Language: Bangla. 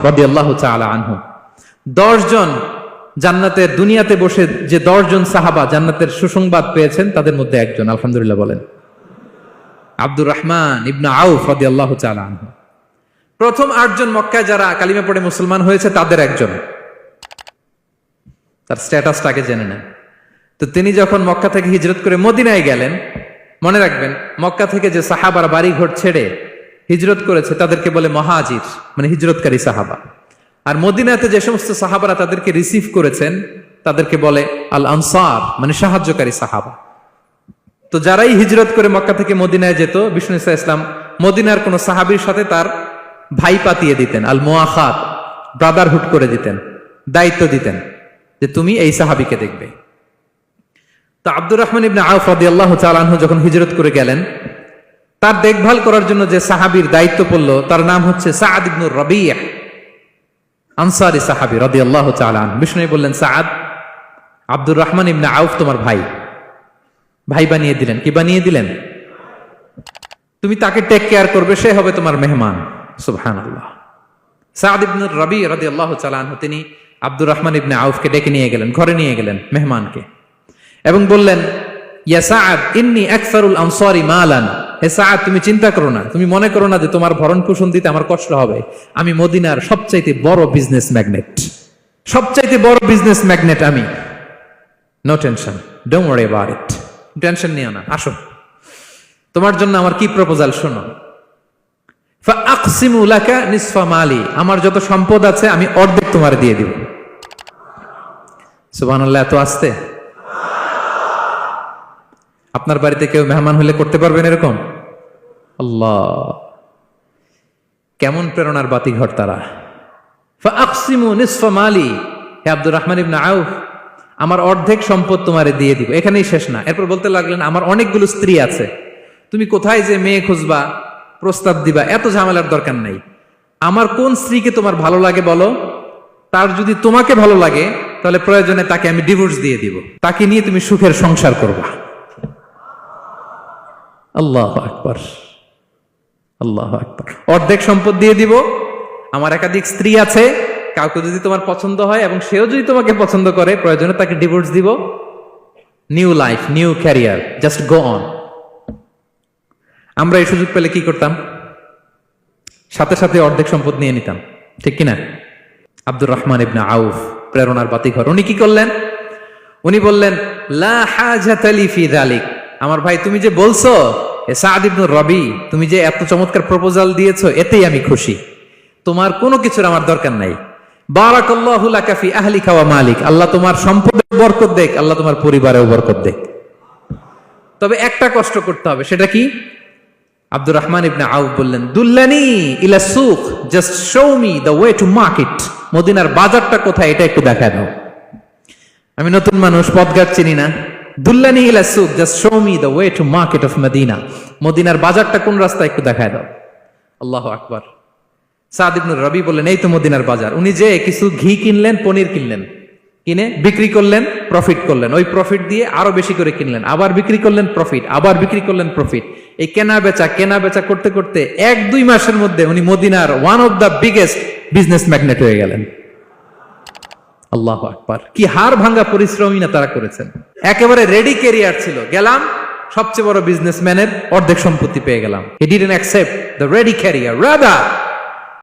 রাদিয়াল্লাহু তাআলা আনহু। 10 জন জান্নাতের দুনিয়াতে বসে যে 10 জন সাহাবা জান্নাতের সুসংবাদ পেয়েছেন তাদের মধ্যে একজন, আলহামদুলিল্লাহ বলেন। আব্দুর রহমান ইবনে আউফ রাদিয়াল্লাহু তাআলা আনহু প্রথম 8 জন মক্কায় যারা কালিমা পড়ে মুসলমান হয়েছে তাদের একজন। তার স্ট্যাটাসটাকে জেনে নেন। তো তিনি যখন মক্কা থেকে হিজরত করে মদিনায় গেলেন, মনে রাখবেন মক্কা থেকে যে সাহাবারা বাড়ি ঘর ছেড়ে হিজরত করেছে তাদেরকে বলে মহাজির, মানে হিজরতকারী সাহাবা। আর মদিনাতে যে সমস্ত সাহাবারা তাদেরকে রিসিভ করেছেন তাদেরকে বলে আল আনসার, মানে সাহায্যকারী সাহাবা। তো যারাই হিজরত করে মক্কা থেকে মদিনায় যেত, বিষ্ণু ইসলাম মদিনার কোন সাহাবীর সাথে তার ভাই পাতিয়ে দিতেন, আল মুআখাত, ব্রাদারহুড করে দিতেন, দায়িত্ব দিতেন যে তুমি এই সাহাবীকে দেখবে। তো আব্দুর রহমান ইবনে আউফ রাদিয়াল্লাহু তাআলা আনহু যখন হিজরত করে গেলেন, তার দেখভাল করার জন্য যে সাহাবীর দায়িত্ব পড়ল তার নাম হচ্ছে সাআদ ইবনে রাবিয়া, আনসারী সাহাবী রাদিয়াল্লাহু তাআলা আনহু। বিষ্ণু বললেন, সাআদ, আব্দুর রহমান ইবনে আউফ তোমার ভাই, ভাই বানিয়ে দিলেন। কি বানিয়ে দিলেন? তুমি তাকে টেক কেয়ার করবে, সে হবে তোমার মেহমান। সুবহানাল্লাহ। সাআদ ইবনে রাবিয়া রাদিয়াল্লাহু তাআলা আনহু তিনি আব্দুর রহমান ইবনে আউফকে ডেকে নিয়ে গেলেন, ঘরে নিয়ে গেলেন মেহমানকে, এবং বললেন, ইয়া সাআদ ইন্নী আকসারুল আনসারি মালান। হে সাআদ, তুমি চিন্তা করো না, তুমি মনে করো না যে তোমার ভরণ পোষণ দিতে আমার কষ্ট হবে। আমি মদিনার সবচাইতে বড় বিজনেস ম্যাগনেট, সবচাইতে বড় বিজনেস ম্যাগনেট আমি। No tension, don't worry about it. Tension নিও না, আসো, তোমার জন্য আমার কি প্রপোজাল শোনো। ফাআকসিমু লাকা নিসফা মালি, আমার যত সম্পদ আছে আমি অর্ধেক তোমার দিয়ে দিব। সুবহানাল্লাহ। এত আসতে আপনার বাড়িতে কেউ মেহমান হলে করতে পারবেন এরকম? আল্লাহ, কেমন প্রেরণার বাতিঘর তারা। ফাআকসিমু নিসফা মালি, হে আব্দুর রহমান ইবনে আউফ, আমার অর্ধেক সম্পদ তোমারে দিয়ে দিব। এখানেই শেষ না, এরপর বলতে লাগলেন, আমার অনেকগুলো স্ত্রী আছে, তুমি কোথায় যে মেয়ে খুঁজবা, প্রস্তাব দিবা, এত ঝামেলার দরকার নাই। আমার কোন স্ত্রীকে তোমার ভালো লাগে বলো, তার যদি তোমাকে ভালো লাগে তাহলে প্রয়োজনে তাকে আমি ডিভোর্স দিয়ে দিব, তাকে নিয়ে তুমি সুখের সংসার করবা। আল্লাহু আকবার, আল্লাহু আকবার। অর্ধেক সম্পদ দিয়ে দিব, আমার একাধিক স্ত্রী আছে, কাউকে যদি তোমার পছন্দ হয় এবং সেও যদি তোমাকে পছন্দ করে, প্রয়োজনে তাকে ডিভোর্স দিব। New life, new career, just go on. আমরা এই সুযোগ পেলে কি করতাম? সাথে সাথে অর্ধেক সম্পদ নিয়ে নিতাম, ঠিক কিনা? আব্দুর রহমান ইবনে আউফ প্রেরণার বাতিঘর। উনি কি করলেন? উনি বললেন, লা হাজাতা লি ফি যালিক। আমার ভাই, তুমি যে বলছো সাআদ ইবনে রাবি, তুমি যে এত চমৎকার প্রপোজাল দিয়েছো, এতেই আমি খুশি, তোমার কোনো কিছুর আমার দরকার নাই। বারাকাল্লাহু লাকা ফি আহলিকা ওয়া মালিক, আল্লাহ তোমার সম্পদে বরকত দেখ, আল্লাহ তোমার পরিবারেও বরকত দেখ। তবে একটা কষ্ট করতে হবে, সেটা কি? আব্দুর রহমান ইবনে আউফ বললেন, দুল্লানি ইলা সুক, just show me the way to market. মদিনার বাজারটা কোথায় এটা একটু দেখায় দাও। আমি নতুন মানুষ, পথঘাট চিনি না। দুল্লানি ইলা সুক, just show me the way to market of Medina. মদিনার বাজারটা কোন রাস্তা একটু দেখায় দাও। আল্লাহু আকবার। সাআদ ইবনে রাবি বললেন, এই তো মদিনার বাজার। উনি যে কিছু ঘি কিনলেন, পনির কিনলেন, কিনে বিক্রি করলেন, প্রফিট করলেন। ওই প্রফিট দিয়ে আরো বেশি করে কিনলেন, আবার বিক্রি করলেন, প্রফিট, আবার বিক্রি করলেন, প্রফিট। এই কেনা বেচা করতে করতে 1-2 মাসের মধ্যে উনি মদিনার one of the biggest business magnate হয়ে গেলেন। আল্লাহু আকবার। কি হাড় ভাঙ্গা পরিশ্রমী না তারা করেছেন। একেবারে রেডি ক্যারিয়ার ছিল, গেলাম সবচেয়ে বড় বিজনেসম্যানের অর্ধেক সম্পত্তি পেয়ে গেলাম। He didn't accept the ready career, rather